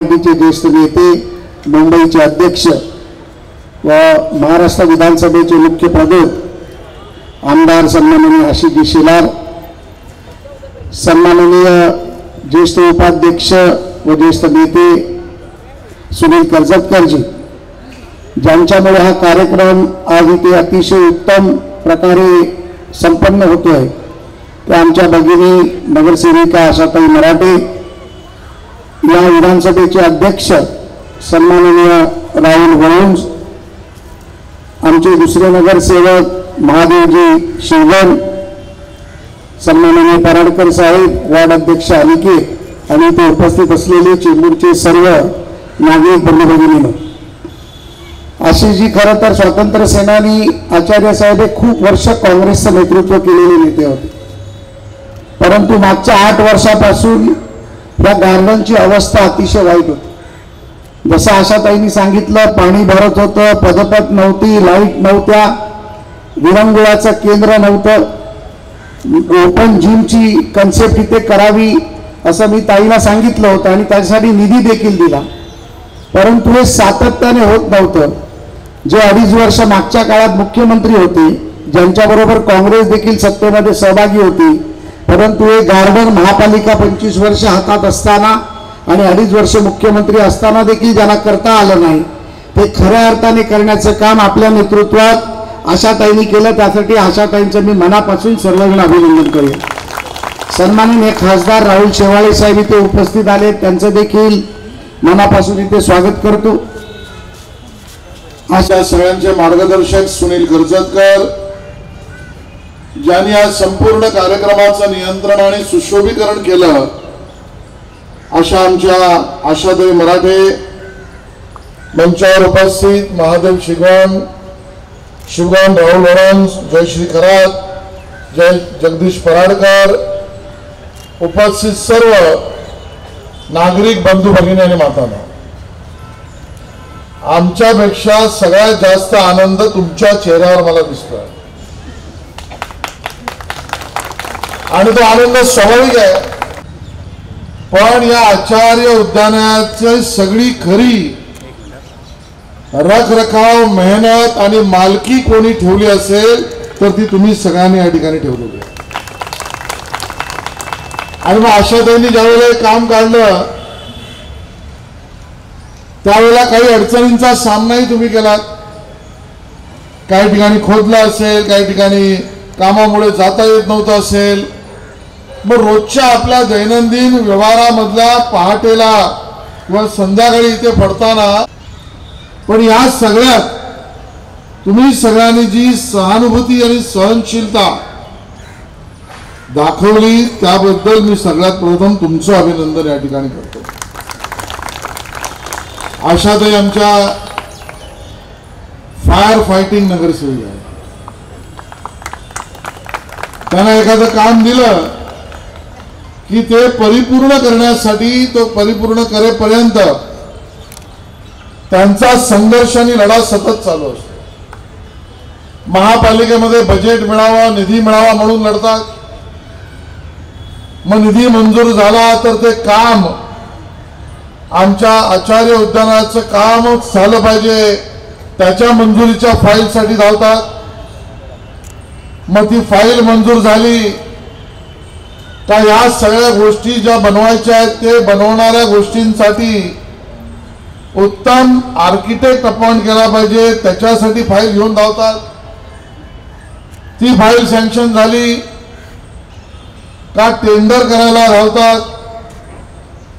पार्टीचे ज्येष्ठ नेते, मुंबईचे अध्यक्ष व महाराष्ट्र विधानसभेचे मुख्य प्रमुख आमदार सन्माननीय आशिष शेलार, सन्माननीय ज्येष्ठ उपाध्यक्ष व ज्येष्ठ नेते सुनील कर्जतकरजी, ज्यांच्यामुळे हा कार्यक्रम आज इथे अतिशय उत्तम प्रकारे संपन्न होतोय, ते आमच्या भगिनी नगरसेविका आशाताई मराठे, या विधानसभेचे अध्यक्ष सन्माननीय राहुल वळुंज, आमचे दुसरे नगरसेवक महादेवजी शिवगण, सन्माननीय पराडकर साहेब, वार्ड अध्यक्ष अलिके आणि इथे उपस्थित असलेले चेंबूरचे सर्व नागरिक बंधू भगिनींनो, आशिषजी खरं तर स्वातंत्र्य सेनानी आचार्य साहेब हे खूप वर्ष काँग्रेसचं नेतृत्व केलेले नेते होते, परंतु मागच्या 8 वर्षापासून या गार्डनची अवस्था अतिशय वाईट होती। जसं आशाताईंनी सांगितलं, पाणी भरत होतं, पदपथ नव्हती, लाईट नव्हत्या, विरंगुळाचं केंद्र नव्हतं, ओपन जिमची कन्सेप्ट इथे करावी असं मी ताईला सांगितलं होतं आणि त्यासाठी निधी देखील दिला, परंतु हे सातत्याने होत नव्हतं। जे 2.5 वर्ष मागच्या काळात मुख्यमंत्री होते, ज्यांच्याबरोबर काँग्रेस देखील सत्तेमध्ये सहभागी होती, परंतु हे गार्डन महापालिका 25 वर्ष हातात असताना आणि 2.5 वर्ष मुख्यमंत्री असताना देखील ज्यांना करता आलं नाही, ते खऱ्या अर्थाने करण्याचं काम आपल्या नेतृत्वात आशाताईंनी केलं। त्यासाठी आशाताईंचं मी मनापासून सर्वजण अभिनंदन करेन। सन्माननीय खासदार राहुल शेवाळे साहेब इथे उपस्थित आले, त्यांचं देखील मनापासून इथे स्वागत करतो। अशा सगळ्यांचे मार्गदर्शक सुनील कर्जतकर, ज्यांनी आज संपूर्ण कार्यक्रमाचं नियंत्रण आणि सुशोभीकरण केलं, अशा आमच्या आशाताई मराठे, मंचावर उपस्थित महादेव शिवगण, राहुल वळुंज, जयश्री खरात, जगदीश पराडकर, उपस्थित सर्व नागरिक बंधू भगिनी आणि मातांनो, आमच्यापेक्षा सगळ्यात जास्त आनंद तुमच्या चेहऱ्यावर मला दिसतोय आणि तो आनंद स्वाभाविक आहे, पण या आचार्य उद्यानाची सगळी खरी रखरखाव, मेहनत आणि मालकी कोणी ठेवली असेल तर ती तुम्ही सगळ्यांनी या ठिकाणी ठेवलेली आहे। आणि मग आशाताईंनी ज्यावेळेला काम काढलं त्यावेळेला काही अडचणींचा सामनाही तुम्ही केलात, काही ठिकाणी खोदलं असेल, काही ठिकाणी कामामुळे जाता येत नव्हतं असेल, मग रोजच्या आपल्या दैनंदिन व्यवहारामधल्या पहाटेला किंवा संध्याकाळी इथे पडताना, पण या सगळ्यात तुम्ही सगळ्यांनी जी सहानुभूती आणि सहनशीलता दाखवली त्याबद्दल मी सगळ्यात प्रथम तुमचं अभिनंदन या ठिकाणी करतो। आशाताई आमच्या फायर फायटिंग नगरसेविका आहे, त्यांना एखादं काम दिलं की ते परिपूर्ण करण्यासाठी, तो परिपूर्ण करेपर्यंत त्यांचा संघर्ष आणि लढा सतत चालू असतो। महापालिकेमध्ये बजेट मिळावा, निधी मिळावा म्हणून लढतात, मग निधी मंजूर झाला तर ते काम, आमच्या आचार्य उद्यानाचं काम झालं पाहिजे, त्याच्या मंजुरीच्या फाईलसाठी धावतात, मग ती फाईल मंजूर झाली का या सगळ्या गोष्टी ज्या बनवायच्या आहेत ते बनवणाऱ्या गोष्टींसाठी उत्तम आर्किटेक्ट अपॉइंट केला पाहिजे, त्याच्यासाठी फाईल घेऊन धावतात, ती फाईल सँक्शन झाली का टेंडर करायला धावतात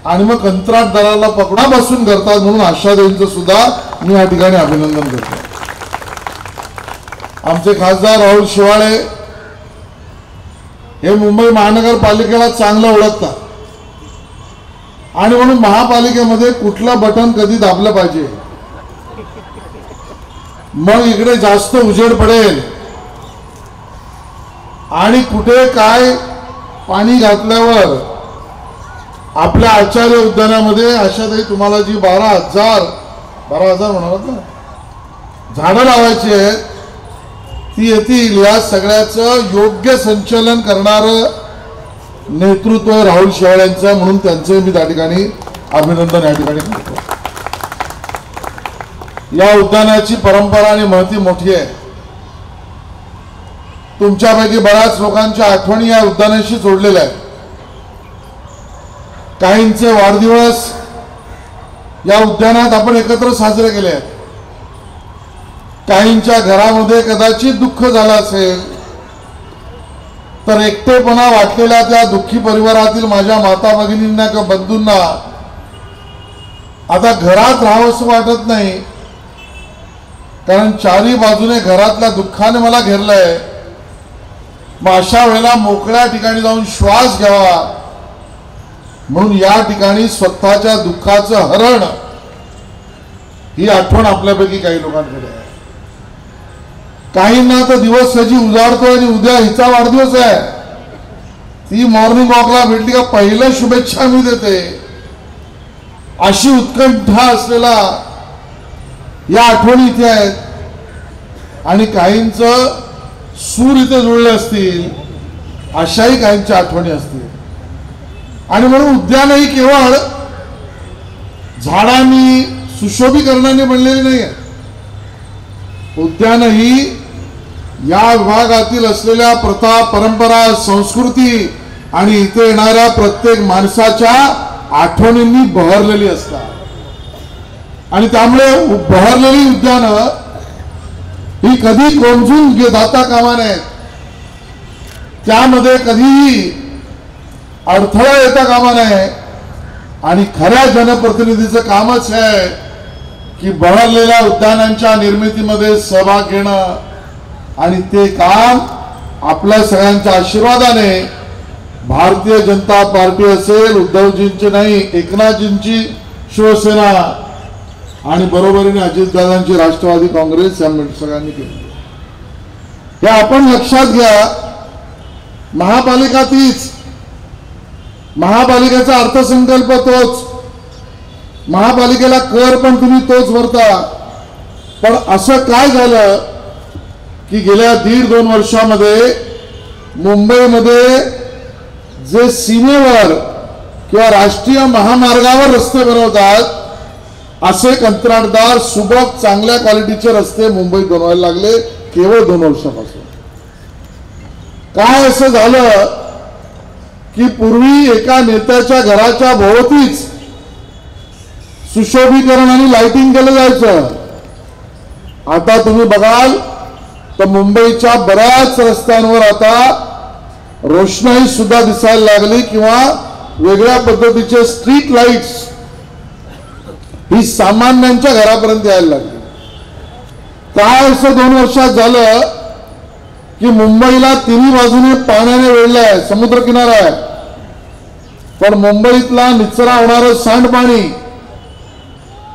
आणि मग कंत्राटदाराला पकडापासून करतात। म्हणून आशाताईंचं सुद्धा मी या ठिकाणी अभिनंदन करतो। आमचे खासदार राहुल शेवाळे हे मुंबई महानगरपालिकेला चांगलं ओळखतात आणि म्हणून महापालिकेमध्ये कुठलं बटन कधी दाबलं पाहिजे, मग इकडे जास्त उजेड पडेल आणि कुठे काय पाणी घातल्यावर आपल्या आचार्य उद्यानामध्ये आशाताई तुम्हाला जी 12,000 म्हणालात ना झाडं लावायची आहेत ती येतील, या सगळ्याचं योग्य संचालन करणारं नेतृत्व राहुल शेवाळे यांचं, म्हणून त्यांचे मी त्या ठिकाणी अभिनंदन या ठिकाणी करतो. या उद्यानाची परंपरा आणि महती मोठी आहे. तुमच्यापैकी बऱ्याच लोकांच्या आठवणी या उद्यानाशी जोडलेल्या आहेत. काहींचे वाढदिवस या उद्यानात आपण एकत्र साजरे केले आहेत. काहींच्या घरामध्ये कदाचित दुःख झालं असेल तर एकटेपणा वाटलेल्या त्या दुःखी परिवारातील माझ्या माता भगिनींना किंवा बंधूंना आता घरात राहावंसं वाटत नाही, कारण चारी बाजूने घरातल्या दुःखाने मला घेरलंय. मग अशा वेळेला मोकळ्या ठिकाणी जाऊन श्वास घ्यावा म्हणून या ठिकाणी स्वतःच्या दुःखाचं हरण ही आठवण आपल्यापैकी काही लोकांकडे आहे. काहींना तर दिवस कधी उजाडतो आणि उद्या हिचा वाढदिवस आहे, ती मॉर्निंग वॉकला भेटली का पहिलं शुभेच्छा मी देते, अशी उत्कंठा असलेला या आठवणी इथे आहेत. आणि काहींचं सूर इथे जुळले असतील, अशाही काहींच्या आठवणी असतील. आणि म्हणून उद्यानही केवळ झाडांनी सुशोभीकरणाने बनलेली नाही आहे. उद्यानही या विभागातील असलेल्या प्रथा, परंपरा, संस्कृती आणि इथे येणाऱ्या प्रत्येक माणसाच्या आठवणींनी बहरलेली असतात. आणि त्यामुळे बहरलेली उद्यानं ही कधी कोंजून जाता कामा नयेत. त्यामध्ये कधीही अडथळा येता कामा नये. आणि खऱ्या जनप्रतिनिधीचं कामच आहे की बहरलेल्या उद्यानांच्या निर्मितीमध्ये सहभाग घेणं. आणि ते काम आपल्या सगळ्यांच्या आशीर्वादाने भारतीय जनता पार्टी असेल, उद्धवजींची नाही, एकनाथजींची शिवसेना आणि बरोबरीने अजितदादांची राष्ट्रवादी काँग्रेस या सगळ्यांनी केली. हे आपण लक्षात घ्या. महापालिका तीच, महापालिकेचा अर्थसंकल्प तोच, महापालिकेला कर पण तुम्ही तोच भरता. पण असं काय झालं की गेल्या 1.5-2 वर्षामध्ये मुंबईमध्ये जे सीमेवर किंवा राष्ट्रीय महामार्गावर रस्ते बनवतात असे कंत्राटदार सुबक चांगल्या क्वालिटीचे रस्ते मुंबईत बनवायला लागले केवळ 2 वर्षापासून. काय असं झालं की पूर्वी एका नेत्याच्या घराच्या भोवतीच सुशोभीकरण आणि लाइटिंग केलं जायचं. आता तुम्ही बघाल तर मुंबईच्या बऱ्याच रस्त्यांवर आता रोषणाई सुद्धा दिसायला लागली किंवा वेगळ्या पद्धतीचे स्ट्रीट लाईट्स ही सामान्यांच्या घरापर्यंत यायला लागली. काय असं 2 वर्षात झालं की मुंबईला तिन्ही बाजूने पाण्याने वेढलंय, समुद्रकिनारा आहे, पण मुंबईतला निचरा होणारं सांडपाणी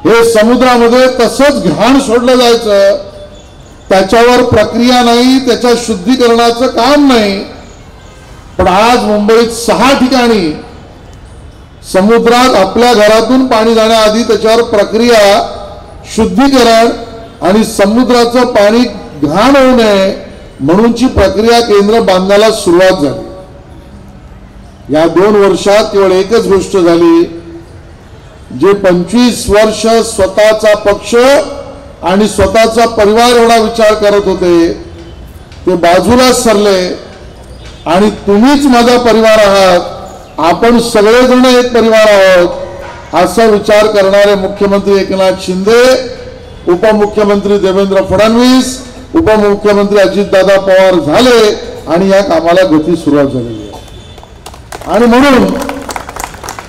हे समुद्रामध्ये तसंच घाण सोडलं जायचं. त्याच्यावर प्रक्रिया नाही, त्याच्या शुद्धीकरणाचं काम नाही. पण आज मुंबईत 6 ठिकाणी समुद्रात आपल्या घरातून पाणी जाण्याआधी त्याच्यावर प्रक्रिया, शुद्धीकरण आणि समुद्राचं पाणी घाण होऊ नये म्हणूनची प्रक्रिया केंद्र बांधण्याला सुरुवात झाली. या 2 वर्षात केवळ एकच गोष्ट झाली, जे 25 वर्ष स्वतःचा पक्ष आणि स्वतःचा परिवार एवढा विचार करत होते ते बाजूला सरले. आणि तुम्हीच माझा परिवार आहात, आपण सगळेजण एक परिवार आहोत असा विचार करणारे मुख्यमंत्री एकनाथ शिंदे, उपमुख्यमंत्री देवेंद्र फडणवीस, उपमुख्यमंत्री अजितदादा पवार झाले आणि या कामाला गती सुरुवात झालेली आहे. आणि म्हणून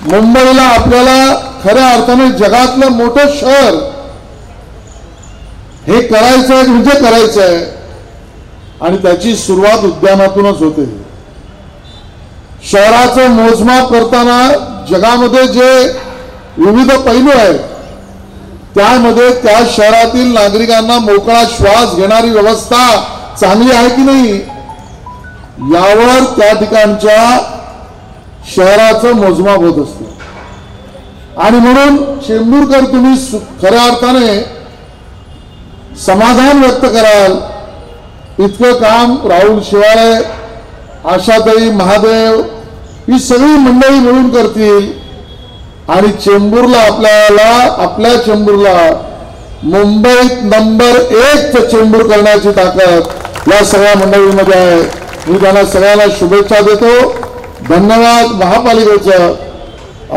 मुंबईला आपल्याला खऱ्या अर्थाने जगातलं मोठं शहर हे करायचं आहे म्हणजे करायचं आहे. आणि त्याची सुरुवात उद्यानातूनच होते. शहराचं मोजमाप करताना जगामध्ये जे विविध पैलू आहेत त्यामध्ये त्या शहरातील नागरिकांना मोकळा श्वास घेणारी व्यवस्था चांगली आहे की नाही यावर त्या ठिकाणच्या शहराचं मोजमाप होत असते. आणि म्हणून चेंबूरकर तुम्ही खऱ्या अर्थाने समाधान व्यक्त कराल इतकं काम राहुल शिवाळे, आशाताई, महादेव ही सगळी मंडळी मिळून करतील. आणि चेंबूरला आपल्या चेंबूरला मुंबईत नंबर 1 चेंबूर करण्याची ताकद या सगळ्या मंडळींमध्ये आहे. मी त्यांना सगळ्यांना शुभेच्छा देतो. धन्यवाद महापालिकेचं.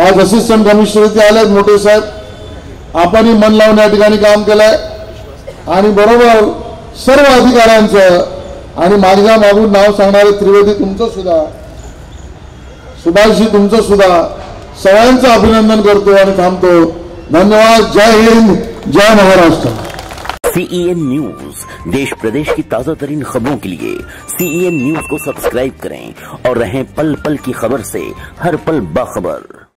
आज असिस्टंट कमिशनर इथे आलेत मोठे साहेब, आपणही मन लावून या ठिकाणी काम केलंय आणि बरोबर सर्व अधिकाऱ्यांचं आणि माझ्या मागून नाव सांगणारे त्रिवेदी तुमचं सुद्धा, सुभाषजी तुमचं सुद्धा, सगळ्यांचं अभिनंदन करतो आणि थांबतो. धन्यवाद. जय हिंद, जय महाराष्ट्र. CEN न्यूज, देश प्रदेश की ताजा तरीन खबरों के लिए CEN न्यूज को सब्सक्राइब करें और रहें पल पल की खबर से हर पल बाखबर.